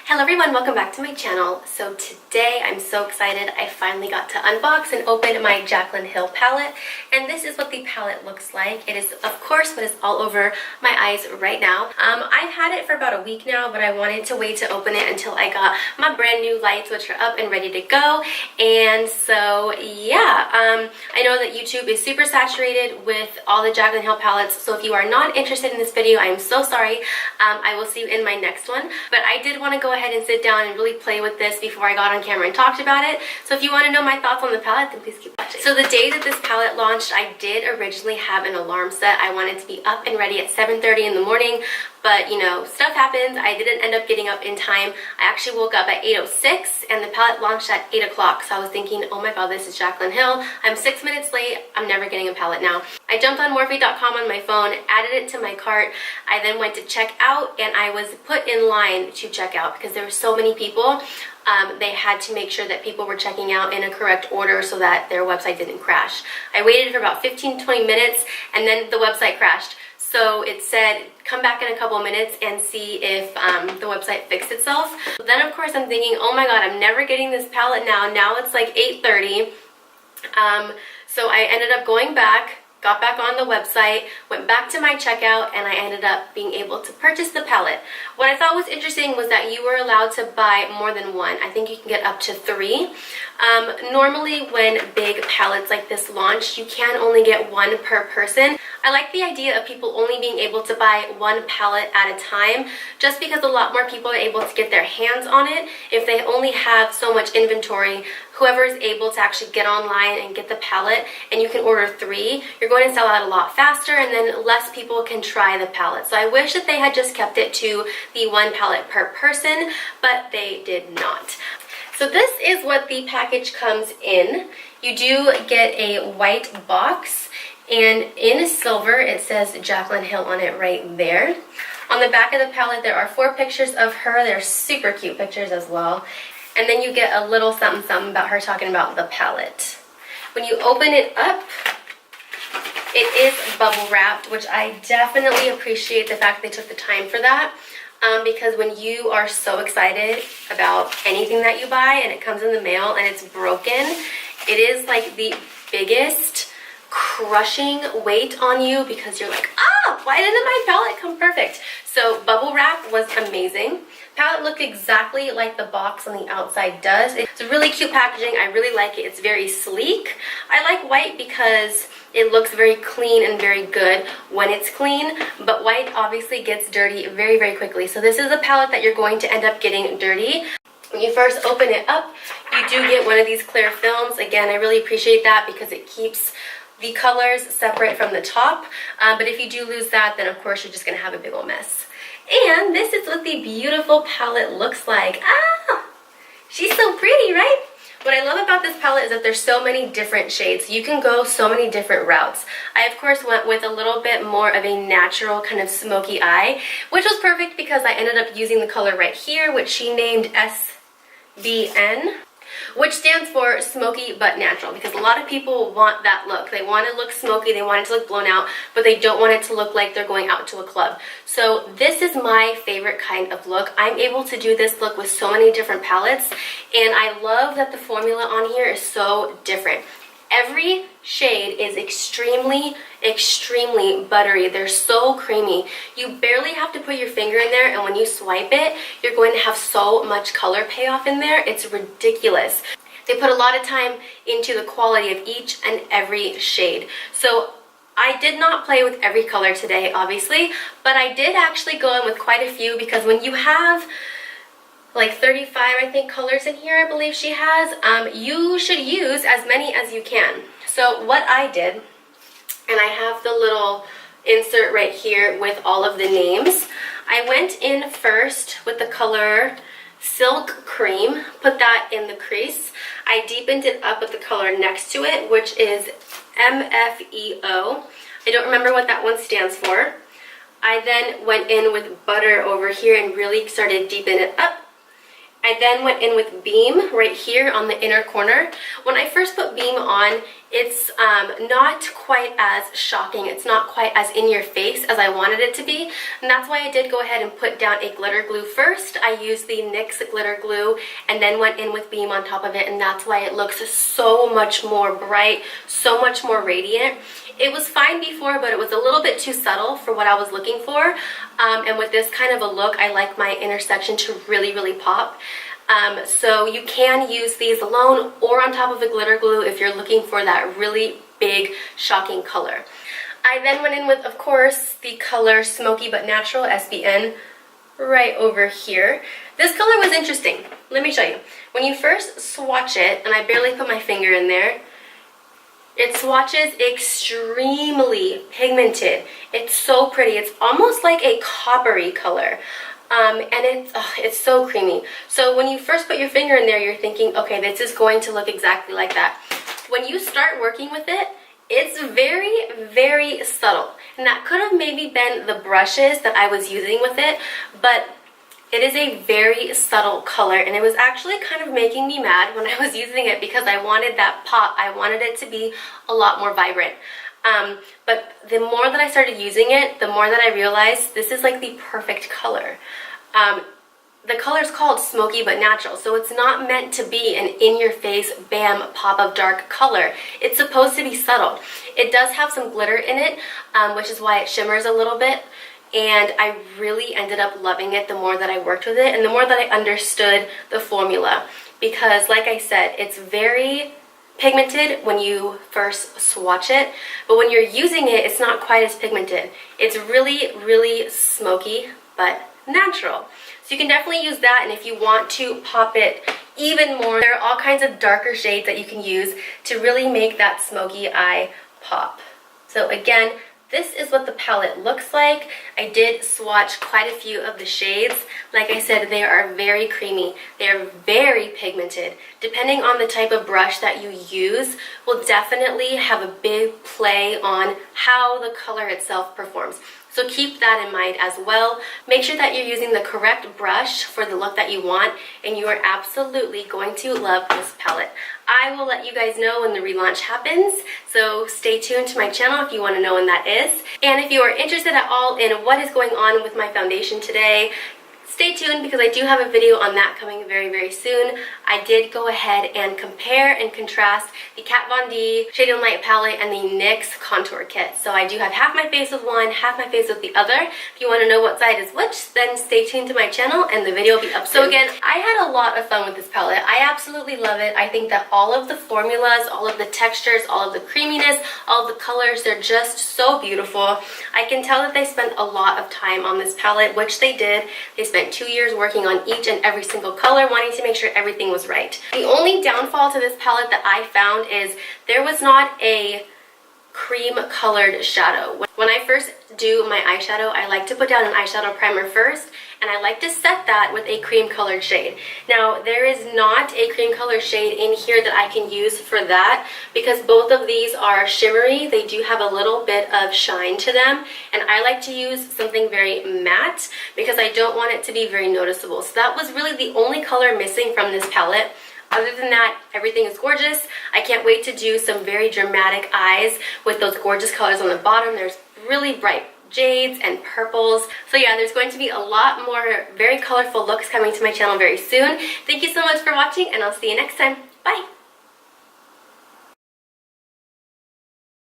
Hello everyone, welcome back to my channel. So today I'm so excited. I finally got to unbox and open my Jaclyn Hill palette, and this is what the palette looks like. It is of course what is all over my eyes right now. I've had it for about a week now, but I wanted to wait to open it until I got my brand new lights, which are up and ready to go. And so yeah, I know that YouTube is super saturated with all the Jaclyn Hill palettes, so if you are not interested in this video, I am so sorry. I will see you in my next one, but I did want to go ahead and sit down and really play with this before I got on camera and talked about it. So if you want to know my thoughts on the palette, then please keep watching. So the day that this palette launched, I did originally have an alarm set. I wanted to be up and ready at 7:30 in the morning, but you know, stuff happens. I didn't end up getting up in time. I actually woke up at 8:06 and the palette launched at 8 o'clock. So I was thinking, oh my god, this is Jaclyn Hill. I'm 6 minutes late. I'm never getting a palette now. I jumped on Morphe.com on my phone, added it to my cart. I then went to check out and I was put in line to check out because there were so many people. They had to make sure that people were checking out in a correct order so that their website didn't crash. I waited for about 15-20 minutes and then the website crashed. So it said, come back in a couple minutes and see if the website fixed itself. Then of course I'm thinking, oh my god, I'm never getting this palette now. Now it's like 8:30. So I ended up going back, got back on the website, went back to my checkout, and I ended up being able to purchase the palette. What I thought was interesting was that you were allowed to buy more than one. I think you can get up to 3. Normally when big palettes like this launch, you can only get 1 per person. I like the idea of people only being able to buy 1 palette at a time, just because a lot more people are able to get their hands on it. If they only have so much inventory, whoever is able to actually get online and get the palette, and you can order 3, you're going to sell out a lot faster, and then less people can try the palette. So I wish that they had just kept it to the 1 palette per person, but they did not. So this is what the package comes in. You do get a white box, and in silver it says Jaclyn Hill on it right there. On the back of the palette there are 4 pictures of her. They're super cute pictures as well. And then you get a little something something about her talking about the palette. When you open it up, it is bubble wrapped, which I definitely appreciate the fact they took the time for that. Because when you are so excited about anything that you buy and it comes in the mail and it's broken, it is like the biggest crushing weight on you because you're like, ah, why didn't my palette come perfect? So bubble wrap was amazing. Palette looked exactly like the box on the outside does. It's really cute packaging. I really like it. It's very sleek. I like white because it looks very clean and very good when it's clean, but white obviously gets dirty very, very quickly. So this is a palette that you're going to end up getting dirty. When you first open it up, you do get one of these clear films. Again, I really appreciate that because it keeps the colors separate from the top. But if you do lose that, then of course you're just gonna have a big old mess. And this is what the beautiful palette looks like. Ah, she's so pretty, right? What I love about this palette is that there's so many different shades. You can go so many different routes. I of course went with a little bit more of a natural kind of smoky eye, which was perfect because I ended up using the color right here, which she named SBN, which stands for smoky but natural, because a lot of people want that look. They want to look smoky, they want it to look blown out, but they don't want it to look like they're going out to a club. So this is my favorite kind of look. I'm able to do this look with so many different palettes, and I love that the formula on here is so different. Every shade is extremely, extremely buttery. They're so creamy. You barely have to put your finger in there, and when you swipe it, you're going to have so much color payoff in there. It's ridiculous. They put a lot of time into the quality of each and every shade. So I did not play with every color today, obviously, but I did actually go in with quite a few, because when you have like 35, I think, colors in here, I believe she has, you should use as many as you can. So what I did, and I have the little insert right here with all of the names, I went in first with the color Silk Cream, put that in the crease. I deepened it up with the color next to it, which is MFEO. I don't remember what that one stands for. I then went in with Butter over here and really started deepening it up. I then went in with Beam right here on the inner corner. When I first put Beam on, It's not quite as shocking. It's not quite as in your face as I wanted it to be. And that's why I did go ahead and put down a glitter glue first. I used the NYX glitter glue and then went in with Beam on top of it. And that's why it looks so much more bright, so much more radiant. It was fine before, but it was a little bit too subtle for what I was looking for. And with this kind of a look, I like my intersection to really, really pop. So you can use these alone or on top of the glitter glue if you're looking for that really big, shocking color. I then went in with, of course, the color Smoky But Natural SBN right over here. This color was interesting. Let me show you. When you first swatch it, and I barely put my finger in there, it swatches extremely pigmented. It's so pretty. It's almost like a coppery color. And it's so creamy. So when you first put your finger in there, you're thinking, okay, this is going to look exactly like that. When you start working with it, it's very, very subtle. And that could have maybe been the brushes that I was using with it, but it is a very subtle color, and it was actually kind of making me mad when I was using it because I wanted that pop. I wanted it to be a lot more vibrant. But the more that I started using it, the more that I realized this is like the perfect color. The color is called Smoky But Natural, so it's not meant to be an in-your-face, bam, pop of dark color. It's supposed to be subtle. It does have some glitter in it, which is why it shimmers a little bit. And I really ended up loving it the more that I worked with it and the more that I understood the formula. Because, like I said, it's very pigmented when you first swatch it, but when you're using it, it's not quite as pigmented. It's really, really smoky, but natural. So you can definitely use that, and if you want to pop it even more, there are all kinds of darker shades that you can use to really make that smoky eye pop. So again, this is what the palette looks like. I did swatch quite a few of the shades. Like I said, they are very creamy. They are very pigmented. Depending on the type of brush that you use will definitely have a big play on how the color itself performs. So keep that in mind as well. Make sure that you're using the correct brush for the look that you want, and you are absolutely going to love this palette. I will let you guys know when the relaunch happens, so stay tuned to my channel if you want to know when that is. And if you are interested at all in what is going on with my foundation today, stay tuned because I do have a video on that coming very, very soon. I did go ahead and compare and contrast the Kat Von D Shade and Light palette and the NYX contour kit. So I do have half my face with one, half my face with the other. If you want to know what side is which, then stay tuned to my channel and the video will be up soon. So again, I had a lot of fun with this palette. I absolutely love it. I think that all of the formulas, all of the textures, all of the creaminess, all of the colors, they're just so beautiful. I can tell that they spent a lot of time on this palette, which they did. They spent 2 years working on each and every single color, wanting to make sure everything was right. The only downfall to this palette that I found is there was not a cream colored shadow. When I first do my eyeshadow, I like to put down an eyeshadow primer first, and I like to set that with a cream colored shade. Now, there is not a cream colored shade in here that I can use for that because both of these are shimmery. They do have a little bit of shine to them, and I like to use something very matte because I don't want it to be very noticeable. So that was really the only color missing from this palette. Other than that, everything is gorgeous. I can't wait to do some very dramatic eyes with those gorgeous colors on the bottom. There's really bright jades and purples. So yeah, there's going to be a lot more very colorful looks coming to my channel very soon. Thank you so much for watching, and I'll see you next time. Bye!